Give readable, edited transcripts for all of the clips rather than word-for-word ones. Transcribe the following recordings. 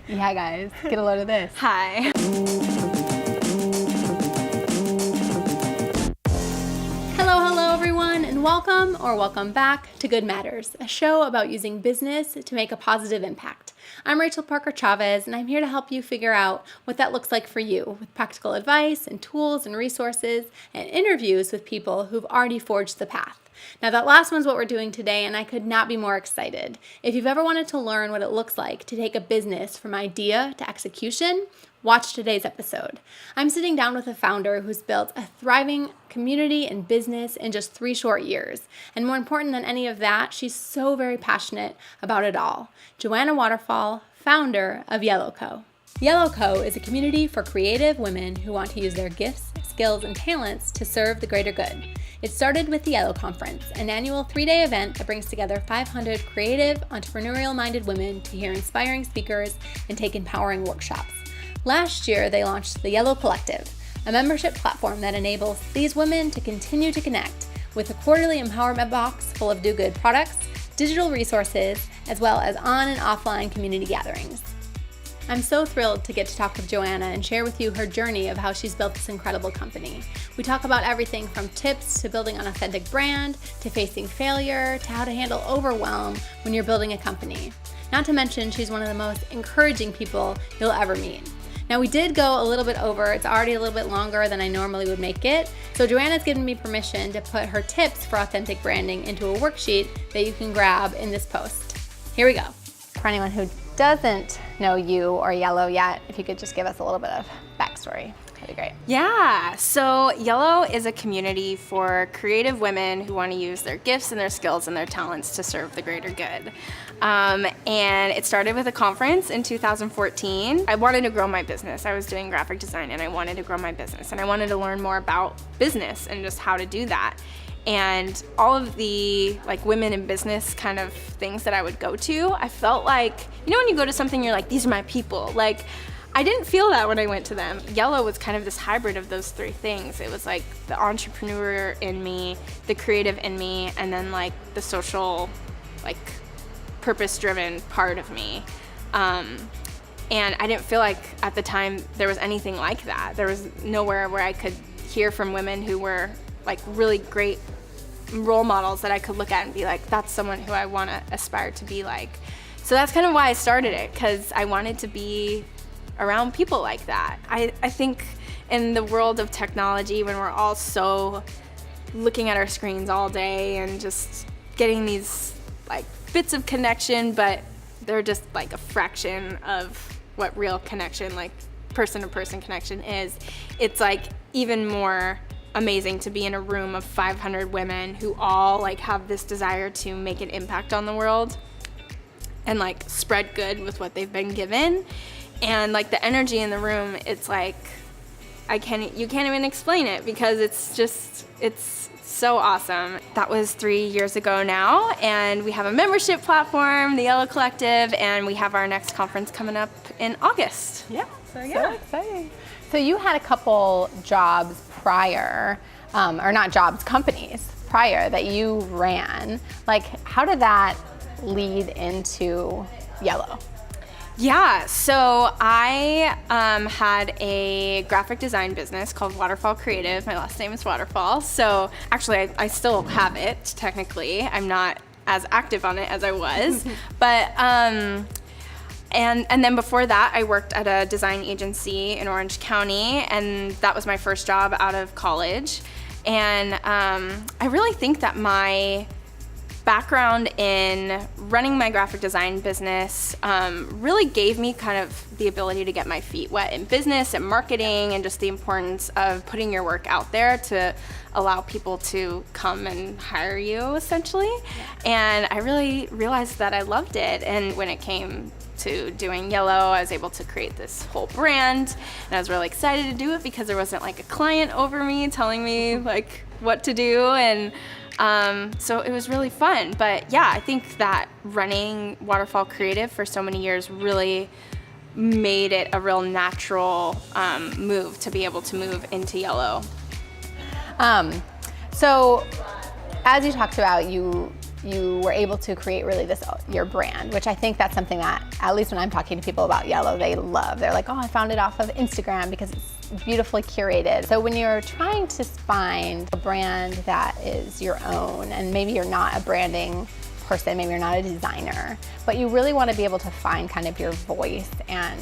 Yeah, guys, get a load of this. Hi. Hello everyone, and welcome back to Good Matters, a show about using business to make a positive impact. I'm Rachel Parker Chavez, and I'm here to help you figure out what that looks like for you with practical advice and tools and resources and interviews with people who've already forged the path. Now that last one's what we're doing today, and I could not be more excited. If you've ever wanted to learn what it looks like to take a business from idea to execution, watch today's episode. I'm sitting down with a founder who's built a thriving community and business in just 3 short years. And more important than any of that, she's so very passionate about it all. Joanna Waterfall, founder of Yellow Co. Yellow Co. is a community for creative women who want to use their gifts, skills, and talents to serve the greater good. It started with the Yellow Conference, an annual 3-day event that brings together 500 creative, entrepreneurial-minded women to hear inspiring speakers and take empowering workshops. Last year, they launched the Yellow Collective, a membership platform that enables these women to continue to connect with a quarterly empowerment box full of do-good products, digital resources, as well as on and offline community gatherings. I'm so thrilled to get to talk with Joanna and share with you her journey of how she's built this incredible company. We talk about everything from tips to building an authentic brand, to facing failure, to how to handle overwhelm when you're building a company. Not to mention, she's one of the most encouraging people you'll ever meet. Now, we did go a little bit over. It's already a little bit longer than I normally would make it. So Joanna's given me permission to put her tips for authentic branding into a worksheet that you can grab in this post. Here we go. For anyone who doesn't know you or Yellow yet, if you could just give us a little bit of backstory, that'd be great. Yeah, so Yellow is a community for creative women who want to use their gifts and their skills and their talents to serve the greater good. And it started with a conference in 2014. I wanted to grow my business. I was doing graphic design and I wanted to grow my business, and I wanted to learn more about business and just how to do that. And all of the women in business kind of things that I would go to, I felt like, when you go to something, you're like, these are my people. I didn't feel that when I went to them. Yellow was kind of this hybrid of those 3 things. It was like the entrepreneur in me, the creative in me, and then the social, purpose-driven part of me. And I didn't feel like at the time there was anything like that. There was nowhere where I could hear from women who were really great role models that I could look at and be like, that's someone who I want to aspire to be like. So that's kind of why I started it, because I wanted to be around people like that. I think in the world of technology, when we're all so looking at our screens all day and just getting these bits of connection, but they're just a fraction of what real connection, person-to-person connection is, it's even more amazing to be in a room of 500 women who all have this desire to make an impact on the world and spread good with what they've been given. And the energy in the room, it's you can't even explain it, because it's so awesome. That was 3 years ago now, and we have a membership platform, the Yellow Collective, and we have our next conference coming up in August. Yeah, so exciting. So you had a couple jobs prior, or not jobs, companies prior that you ran. How did that lead into Yellow? Yeah, so I had a graphic design business called Waterfall Creative. My last name is Waterfall. So actually, I still have it, technically. I'm not as active on it as I was. But and then before that, I worked at a design agency in Orange County, and that was my first job out of college. And I really think that my background in running my graphic design business really gave me kind of the ability to get my feet wet in business and marketing, and just the importance of putting your work out there to allow people to come and hire you, essentially. And I really realized that I loved it. And when it came to doing Yellow, I was able to create this whole brand, and I was really excited to do it because there wasn't a client over me telling me what to do, and so it was really fun. But yeah, I think that running Waterfall Creative for so many years really made it a real natural move to be able to move into Yellow. So as you talked about, you you were able to create really your brand, which I think that's something that, at least when I'm talking to people about Yellow, they love. They're like, oh, I found it off of Instagram because it's beautifully curated. So when you're trying to find a brand that is your own, and maybe you're not a branding person, maybe you're not a designer, but you really want to be able to find kind of your voice and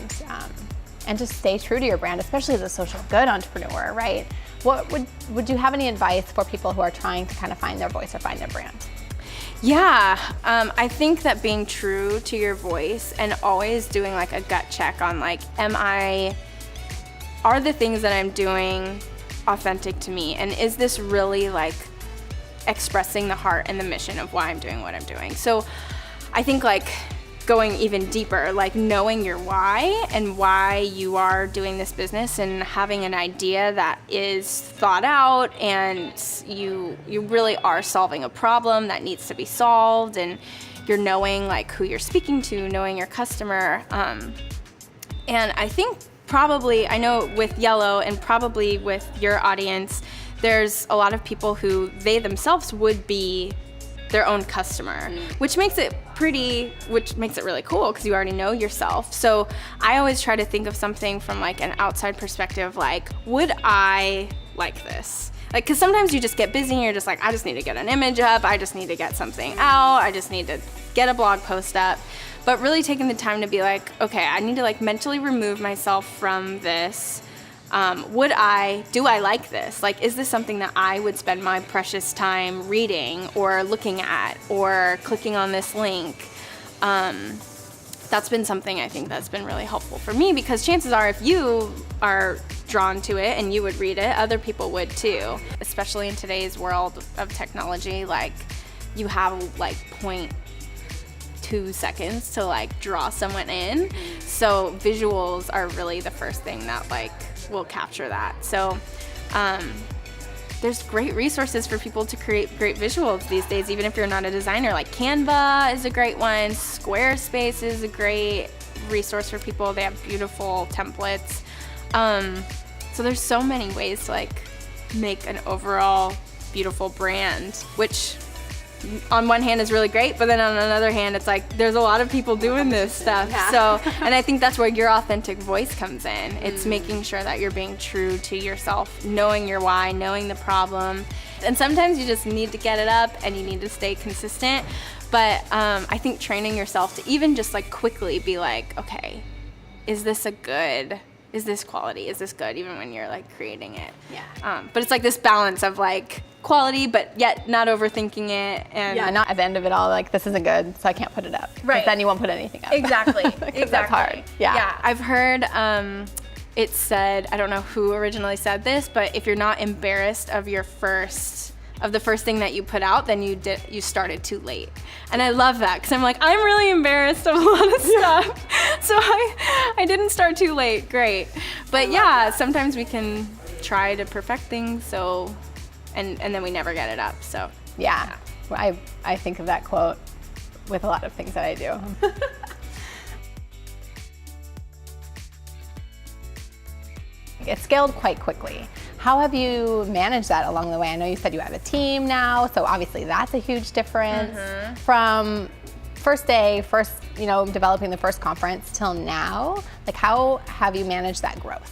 just stay true to your brand, especially as a social good entrepreneur, right? What would you have any advice for people who are trying to kind of find their voice or find their brand? Yeah, I think that being true to your voice and always doing like a gut check on like, are the things that I'm doing authentic to me? And is this really like expressing the heart and the mission of why I'm doing what I'm doing? So I think like going even deeper, like knowing your why and why you are doing this business and having an idea that is thought out and you really are solving a problem that needs to be solved, and you're knowing like who you're speaking to, knowing your customer. And I think probably, I know with Yellow and probably with your audience, there's a lot of people who they themselves would be their own customer, which makes it really cool because you already know yourself. So I always try to think of something from like an outside perspective, like, would I like this? Like, because sometimes you just get busy and you're just like, I just need to get an image up, I just need to get something out, I just need to get a blog post up. But really taking the time to be like, okay, I need to like mentally remove myself from this. Do I like this? Like, is this something that I would spend my precious time reading or looking at or clicking on this link? That's been something I think that's been really helpful for me, because chances are if you are drawn to it and you would read it, other people would too. Especially in today's world of technology, like you have like 0.2 seconds to like draw someone in. So visuals are really the first thing that like will capture that. So there's great resources for people to create great visuals these days, even if you're not a designer. Like Canva is a great one. Squarespace is a great resource for people. They have beautiful templates. So there's so many ways to like make an overall beautiful brand, which on one hand is really great, but then on another hand, it's like there's a lot of people doing this stuff. Yeah. So, and I think that's where your authentic voice comes in. It's making sure that you're being true to yourself, knowing your why, knowing the problem. And sometimes you just need to get it up and you need to stay consistent. But I think training yourself to even just like quickly be like, okay, is this quality? Is this good? Even when you're like creating it. Yeah. But it's like this balance of like quality, but yet not overthinking it. And yeah, not at the end of it all, like this isn't good, so I can't put it up. Right. Then you won't put anything up. Exactly. Exactly. That's hard. Yeah. Yeah. I've heard it said, I don't know who originally said this, but if you're not embarrassed of the first thing that you put out, then you started too late. And I love that because I'm like, I'm really embarrassed of a lot of stuff. So I didn't start too late. Great. But yeah, sometimes we can try to perfect things, so and then we never get it up. So yeah. I think of that quote with a lot of things that I do. It scaled quite quickly. How have you managed that along the way? I know you said you have a team now, so obviously that's a huge difference. From first day, developing the first conference till now. Like, how have you managed that growth?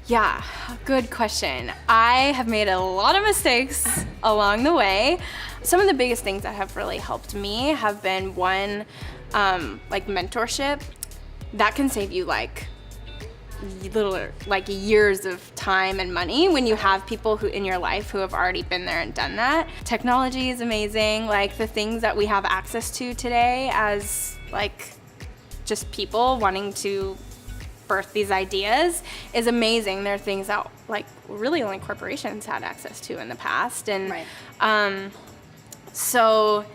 Yeah, good question. I have made a lot of mistakes along the way. Some of the biggest things that have really helped me have been one, like mentorship. That can save you like years of time and money when you have people who in your life who have already been there and done that. Technology is amazing. Like the things that we have access to today as like just people wanting to birth these ideas is amazing. There are things that like really only corporations had access to in the past. And right. So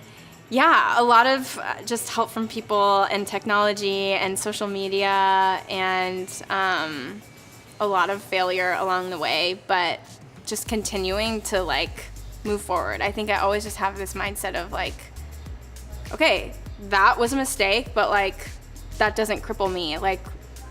yeah, a lot of just help from people and technology and social media and a lot of failure along the way, but just continuing to like move forward. I think I always just have this mindset of like, okay, that was a mistake, but like that doesn't cripple me. Like,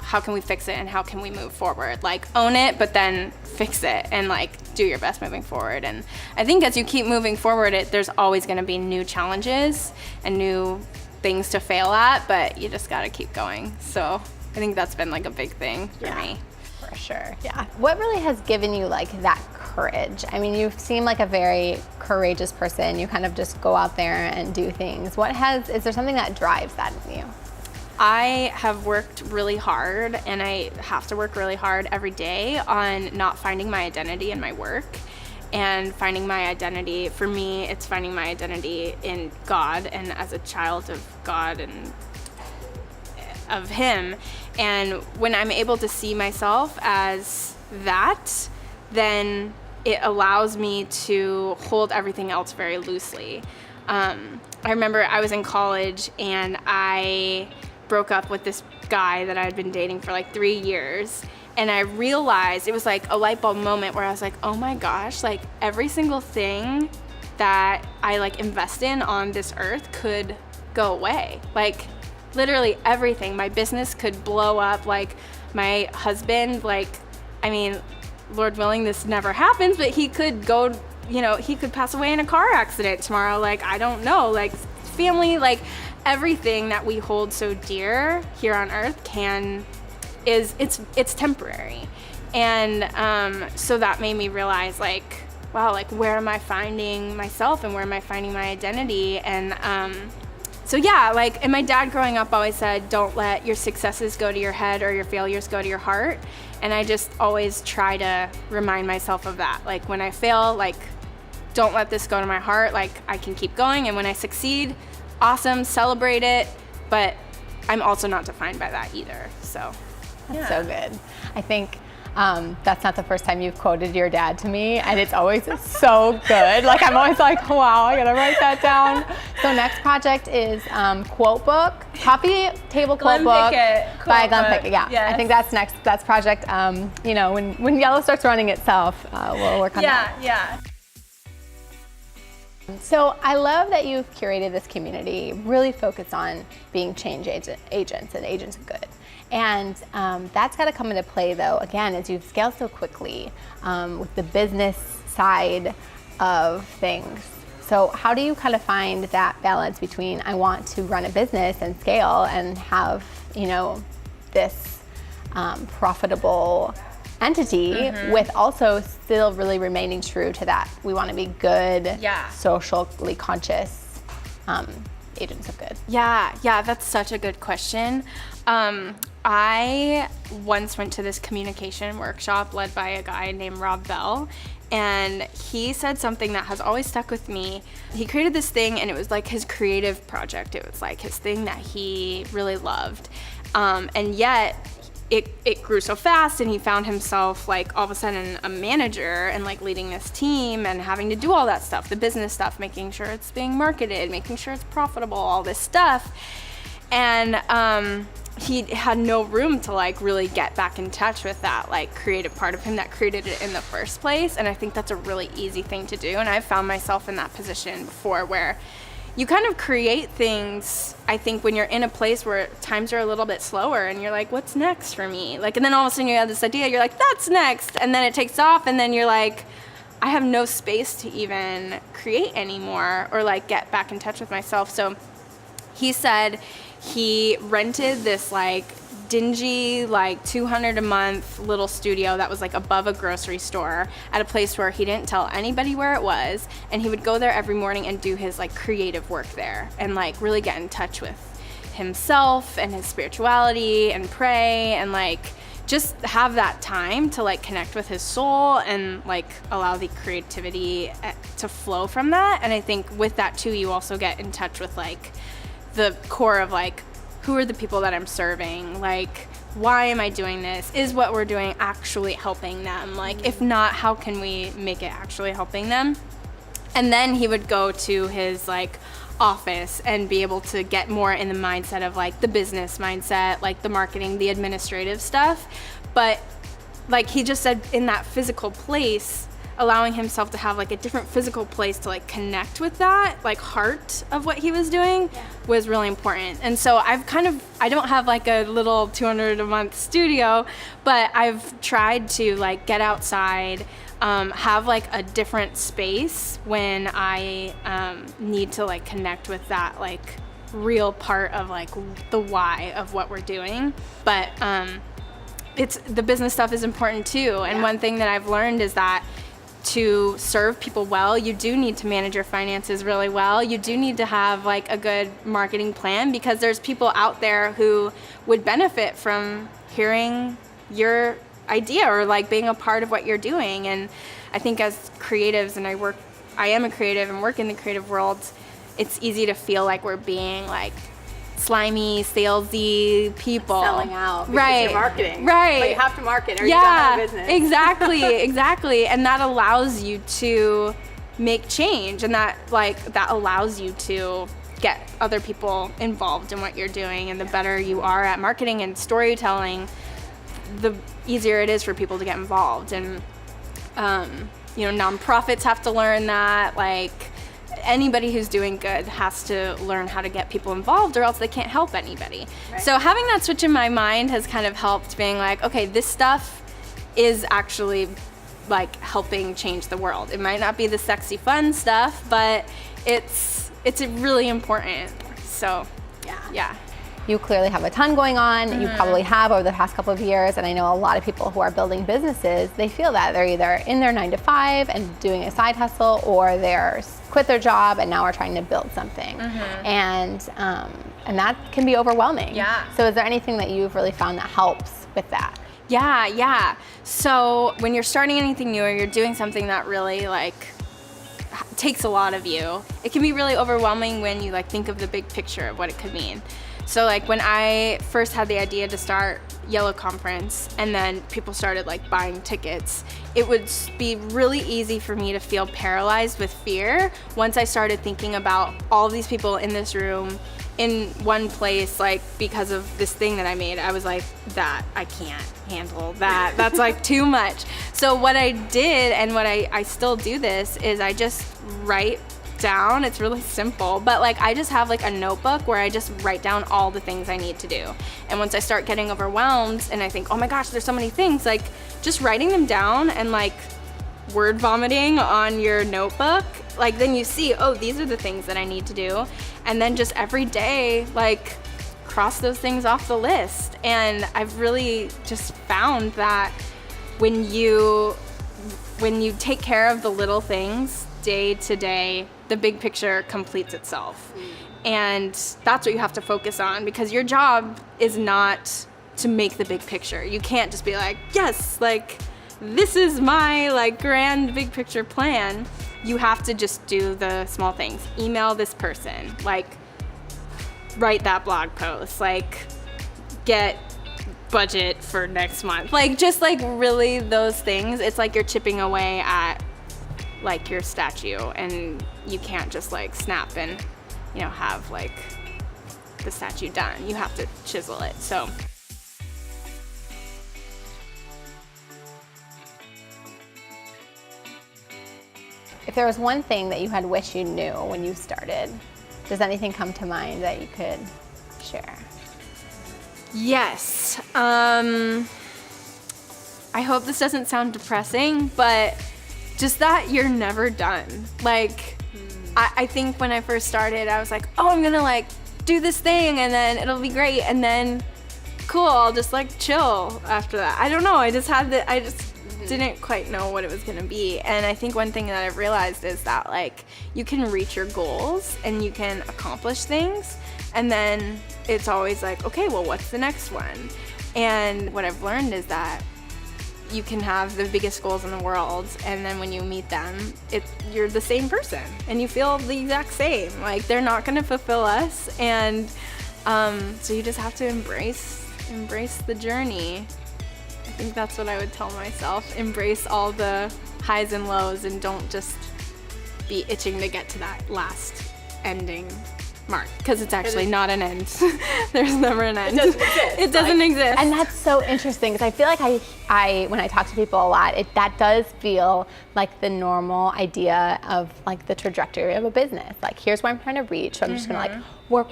how can we fix it and how can we move forward? Like, own it, but then fix it and like do your best moving forward. And I think as you keep moving forward, there's always going to be new challenges and new things to fail at, but you just got to keep going. So I think that's been like a big thing for me. For sure. Yeah. What really has given you like that courage? I mean, you seem like a very courageous person. You kind of just go out there and do things. Is there something that drives that in you? I have worked really hard, and I have to work really hard every day on not finding my identity in my work. And finding my identity, for me, it's finding my identity in God and as a child of God and of Him. And when I'm able to see myself as that, then it allows me to hold everything else very loosely. I remember I was in college and I broke up with this guy that I had been dating for like 3 years. And I realized, it was like a light bulb moment where I was like, oh my gosh, like every single thing that I like invest in on this earth could go away. Like literally everything. My business could blow up. Like my husband, like, I mean, Lord willing, this never happens, but he could go, he could pass away in a car accident tomorrow. Like, I don't know, like family, like everything that we hold so dear here on earth it's temporary. And so that made me realize like, wow, like where am I finding myself and where am I finding my identity? And so yeah, like, and my dad growing up always said, don't let your successes go to your head or your failures go to your heart. And I just always try to remind myself of that. Like when I fail, like, don't let this go to my heart. Like I can keep going. And when I succeed, awesome, celebrate it. But I'm also not defined by that either. So that's so good. I think that's not the first time you've quoted your dad to me, and it's always so good. Like I'm always like, wow, I gotta write that down. So next project is quote book, coffee table quote book by Glenn Pickett. Yeah, yes. I think that's next. That's project. When Yellow starts running itself, we'll work on that. Yeah. So I love that you've curated this community, really focused on being change agents and agents of good. And that's got to come into play, though, again, as you've scaled so quickly with the business side of things. So how do you kind of find that balance between I want to run a business and scale and have, this profitable entity with also still really remaining true to that we want to be good, socially conscious agents of good? Yeah, that's such a good question. I once went to this communication workshop led by a guy named Rob Bell, and he said something that has always stuck with me. He created this thing, and it was like his creative project. It was like his thing that he really loved, and yet it grew so fast, and he found himself like all of a sudden a manager and like leading this team and having to do all that stuff, the business stuff, making sure it's being marketed, making sure it's profitable, all this stuff. And he had no room to like really get back in touch with that like creative part of him that created it in the first place. And I think that's a really easy thing to do. And I've found myself in that position before where you kind of create things, I think, when you're in a place where times are a little bit slower and you're like, what's next for me? Like, and then all of a sudden you have this idea, you're like, that's next. And then it takes off, and then you're like, I have no space to even create anymore or like get back in touch with myself. So he said he rented this like dingy, like $200 a month little studio that was like above a grocery store at a place where he didn't tell anybody where it was, and he would go there every morning and do his like creative work there and like really get in touch with himself and his spirituality and pray and like just have that time to like connect with his soul and like allow the creativity to flow from that. And I think with that too, you also get in touch with like the core of like, who are the people that I'm serving? Like, why am I doing this? Is what we're doing actually helping them? Like, if not, how can we make it actually helping them? And then he would go to his like office and be able to get more in the mindset of like the business mindset, like the marketing, the administrative stuff. But like he just said, in that physical place allowing himself to have like a different physical place to like connect with that like heart of what he was doing was really important. And so I don't have like a little $200 a month studio, but I've tried to like get outside, have like a different space when I need to like connect with that like real part of like the why of what we're doing. But it's the business stuff is important too. And one thing that I've learned is that to serve people well, you do need to manage your finances really well. You do need to have like a good marketing plan, because there's people out there who would benefit from hearing your idea or like being a part of what you're doing. And I think as creatives, and I am a creative and work in the creative world, it's easy to feel like we're being like slimy, salesy people. Selling out because you're marketing. Right. But you have to market or you don't have a business. Exactly. And that allows you to make change, and that allows you to get other people involved in what you're doing. And the better you are at marketing and storytelling, the easier it is for people to get involved. And nonprofits have to learn that. Like, anybody who's doing good has to learn how to get people involved, or else they can't help anybody. Right. So having that switch in my mind has kind of helped, being like, okay, this stuff is actually like helping change the world. It might not be the sexy fun stuff, but it's really important. So yeah. You clearly have a ton going on. You probably have over the past couple of years. And I know a lot of people who are building businesses, they feel that they're either in their 9 to 5 and doing a side hustle, or they're quit their job and now are trying to build something. And that can be overwhelming. Yeah. So is there anything that you've really found that helps with that? Yeah. So when you're starting anything new, or you're doing something that really like takes a lot of you, it can be really overwhelming when you like think of the big picture of what it could mean. So like when I first had the idea to start Yellow Conference, and then people started like buying tickets, it would be really easy for me to feel paralyzed with fear once I started thinking about all of these people in this room in one place, like because of this thing that I made. I was like, that I can't handle that. That's like too much. So what I did, and what I still do this, is I just write down. It's really simple, but like I just have like a notebook where I just write down all the things I need to do. And once I start getting overwhelmed and I think, oh my gosh, there's so many things, like just writing them down and like word vomiting on your notebook, like then you see, oh, these are the things that I need to do. And then just every day, like cross those things off the list. And I've really just found that when you take care of the little things day to day, the big picture completes itself. And that's what you have to focus on, because your job is not to make the big picture. You can't just be like, yes, like this is my like grand big picture plan. You have to just do the small things. Email this person, like write that blog post, like get budget for next month. Like just like really those things. It's like you're chipping away at like your statue, and you can't just like snap and have like the statue done. You have to chisel it. So if there was one thing that you had wished you knew when you started, does anything come to mind that you could share? Yes. I hope this doesn't sound depressing, but just that you're never done. Like, I think when I first started, I was like, oh, I'm gonna like do this thing and then it'll be great, and then cool, I'll just like chill after that. I don't know, I just didn't quite know what it was gonna be. And I think one thing that I've realized is that like you can reach your goals and you can accomplish things, and then it's always like, okay, well, what's the next one? And what I've learned is that you can have the biggest goals in the world, and then when you meet them, you're the same person and you feel the exact same. Like, they're not gonna fulfill us, and so you just have to embrace the journey. I think that's what I would tell myself. Embrace all the highs and lows, and don't just be itching to get to that last ending mark, because it's actually not an end. There's never an end. It doesn't exist. It doesn't exist. And that's so interesting, because I feel like I when I talk to people a lot, that does feel like the normal idea of like the trajectory of a business. Like, here's where I'm trying to reach, so I'm just gonna like work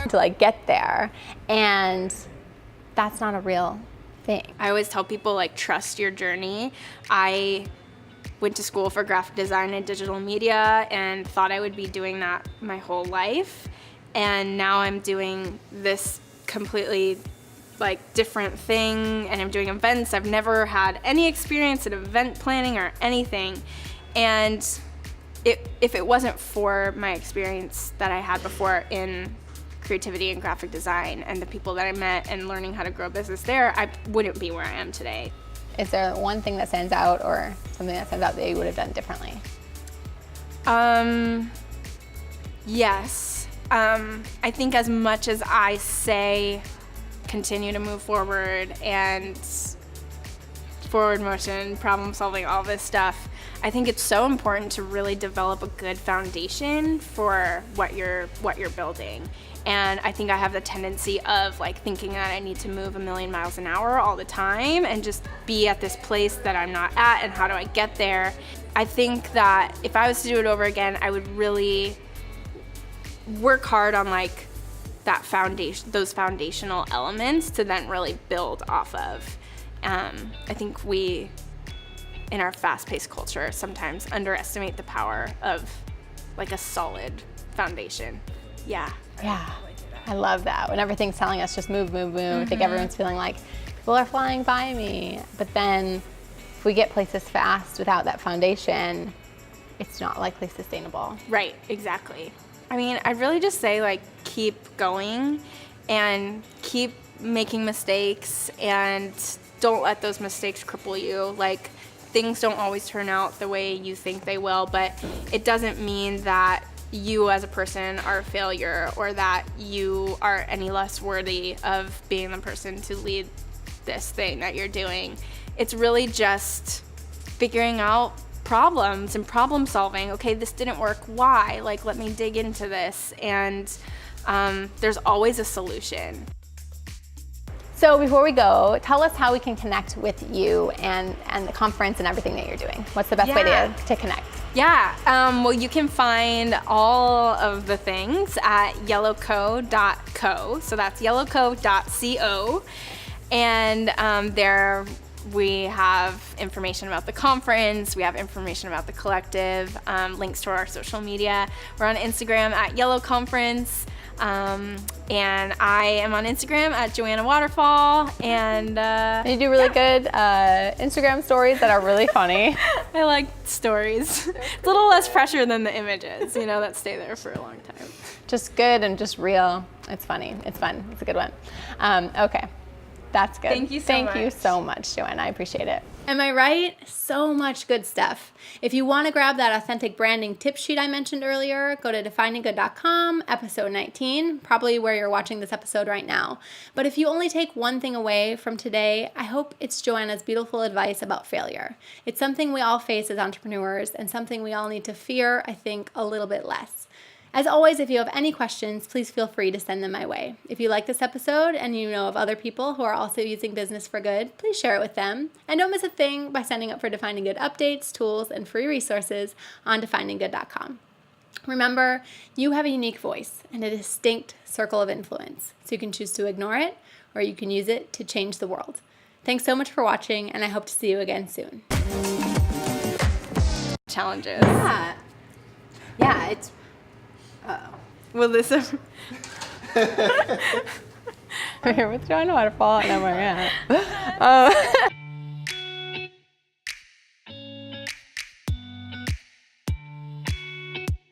to like get there, and that's not a real thing. I always tell people, like, trust your journey. I went to school for graphic design and digital media and thought I would be doing that my whole life. And now I'm doing this completely like different thing, and I'm doing events. I've never had any experience in event planning or anything. And if it wasn't for my experience that I had before in creativity and graphic design and the people that I met and learning how to grow business there, I wouldn't be where I am today. Is there one thing that stands out, or something that stands out that you would have done differently? Yes. I think as much as I say continue to move forward and forward motion, problem solving, all this stuff, I think it's so important to really develop a good foundation for what you're building. And I think I have the tendency of like thinking that I need to move 1,000,000 miles an hour all the time and just be at this place that I'm not at, and how do I get there? I think that if I was to do it over again, I would really work hard on like that foundation, those foundational elements to then really build off of. I think we, in our fast-paced culture, sometimes underestimate the power of like a solid foundation. Yeah. Yeah, I love that. When everything's telling us just move. I think everyone's feeling like people are flying by me. But then if we get places fast without that foundation, it's not likely sustainable. Right, exactly. I mean, I'd really just say like keep going and keep making mistakes, and don't let those mistakes cripple you. Like, things don't always turn out the way you think they will, but it doesn't mean that you as a person are a failure, or that you are any less worthy of being the person to lead this thing that you're doing. It's really just figuring out problems and problem solving. Okay, this didn't work. Why? Like, let me dig into this. And there's always a solution. So before we go, tell us how we can connect with you and the conference and everything that you're doing. What's the best way to connect? Yeah, well, you can find all of the things at yellowco.co. So that's yellowco.co. And there we have information about the conference. We have information about the collective, links to our social media. We're on Instagram at Yellow Conference. And I am on Instagram at Joanna Waterfall, and you do really good Instagram stories that are really funny. I like stories. It's a little less pressure than the images, that stay there for a long time. Just good and just real. It's funny. It's fun. It's a good one. Okay. That's good. Thank you so much, Joanna. I appreciate it. Am I right? So much good stuff. If you want to grab that authentic branding tip sheet I mentioned earlier, go to defininggood.com, episode 19, probably where you're watching this episode right now. But if you only take one thing away from today, I hope it's Joanna's beautiful advice about failure. It's something we all face as entrepreneurs, and something we all need to fear, I think, a little bit less. As always, if you have any questions, please feel free to send them my way. If you like this episode and you know of other people who are also using business for good, please share it with them. And don't miss a thing by signing up for Defining Good updates, tools, and free resources on defininggood.com. Remember, you have a unique voice and a distinct circle of influence, so you can choose to ignore it, or you can use it to change the world. Thanks so much for watching, and I hope to see you again soon. Challenges. Yeah, it's... Will this ever... We're here with Joanna Waterfall, and I'm wearing a hat.